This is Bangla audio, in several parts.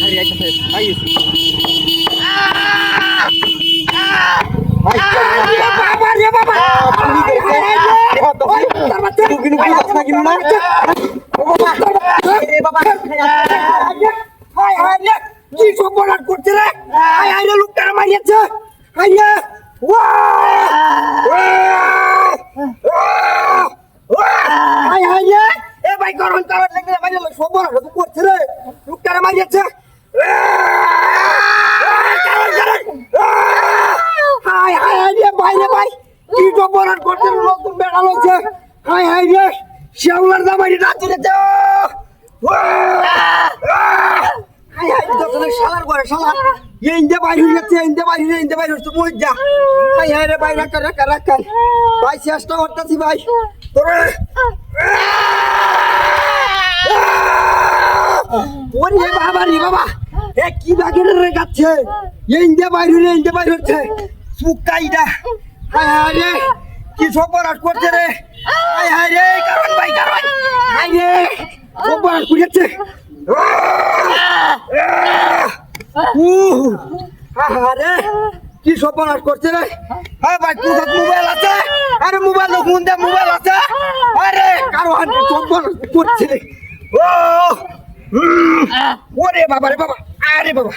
আরে আইতাছে আইছে বাবা রে বাবা তুমি দেখে তুই কিনু কি কথা কিনু না এ বাবা হাই হাই রে কি সর্বনাশ করছে রে হাই হাই রে লোকটারে মারিয়েছে হাই রে হাই হাই রে এ ভাই করন তার লেগে মারিয়ে সর্বনাশ করছে রে লোকটারে মারিয়েছে হাই হাই হাই রে ভাই রে ভাই কি সর্বনাশ করছে নতুন বেড়া লইছে হাই হাই রে শেওলার দামারি রাত দিতে হাই হাই তো শালার করে শালা ইন্দে বাইরে যাচ্ছে ইন্দে বাইরে হচ্ছে মই যা হাই হাই রে ভাই রাখা ভাই চেষ্টা করতেছি ভাই তোরে ওরে বাবা রে বাবা এ কি বাগের রে গাচ্ছে ইন্দে বাইরে হচ্ছে সুকাইডা হাই হাই রে কি সর্বনাশ করছে রে হাই হাই রে কারণ ভাই কারণ হাই রে সর্বনাশ করেছে আরে কি সর্বনাশ করছে রে হ্যাঁ ভাই তোর মোবাইল আছে আরে মোবাইল ফোন দে মোবাইল আছে আরে কারণ সর্বনাশ করছে রে ওরে বাবা রে বাবা আরে বাবা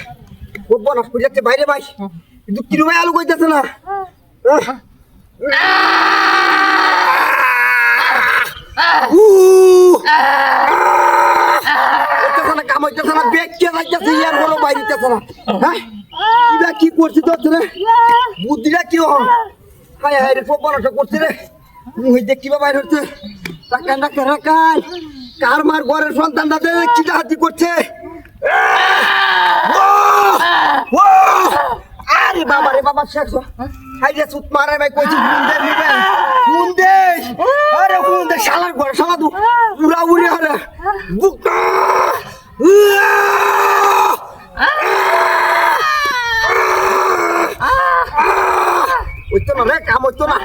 সর্বনাশ করে যাচ্ছে বাইরে ভাই কিন্তু কিরমে আলু কইতেছে না কাম হইতেছে না বেগ কে যাইতেছে ইয়ার হলো বাইরেতেছে না হ্যাঁ এটা কি করছিস তোর রে বুদ্ধিটা কি হল হায় হায় রে সর্বনাশ করছে রে মুই দেখি বাইরে হচ্ছে রাখান কার মার ঘরের সন্তানটা কি হাতি করছে আরে বাবা রে বাবা শেষ হাই রে সুত মারে ভাই কইছি মুন্ডে আরে মুন্ডে শালার ঘর শালা দু উড়া উড়ে আরে বুকা ওই তো না কাম হইতো না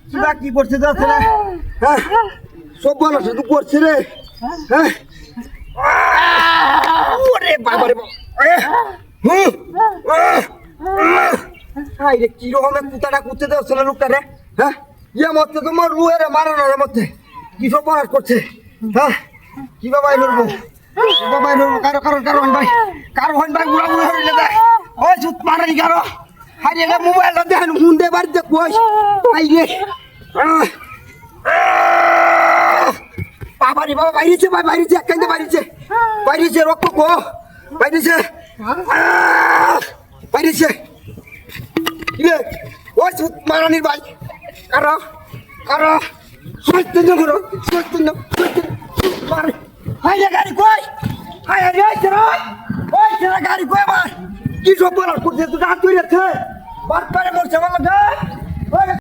কিবা কি করছে যাচ্ছে না হ্যাঁ সব বলো শুধু করছে রে হ্যাঁ ওরে বাবা রে বাবা হাই রে কি রকমের কুতাটা কুচতে যাচ্ছে না লোকটা রে হ্যাঁ ইয়ে মধ্যে তোমার রুয়ে রে মারানোর মধ্যে কি সব পড়াশ করছে হ্যাঁ কি বাবাই ধরবো কারো ভাই উড়া উড়ে হইলে দেখ ওই সুত মারাই কারো হাই রে মোবাইলটা দেখেন মুন্ডে বাড়িতে কই হাই রে বাবা রে বাবা বাইরেছে ভাই বাইরেছে একখান বাইরেছে রক্ত কো বাইরেছে ইয়ে ওই সুত মারানির ভাই কারো সত্যি করো মারে হাই রে গাড়ি কই হাই রে ওই ছেড়া গাড়ি কই আমার কি সব বলার করছে তুই রাত হয়ে যাচ্ছে বাদ পারে মোর সেবা লাগে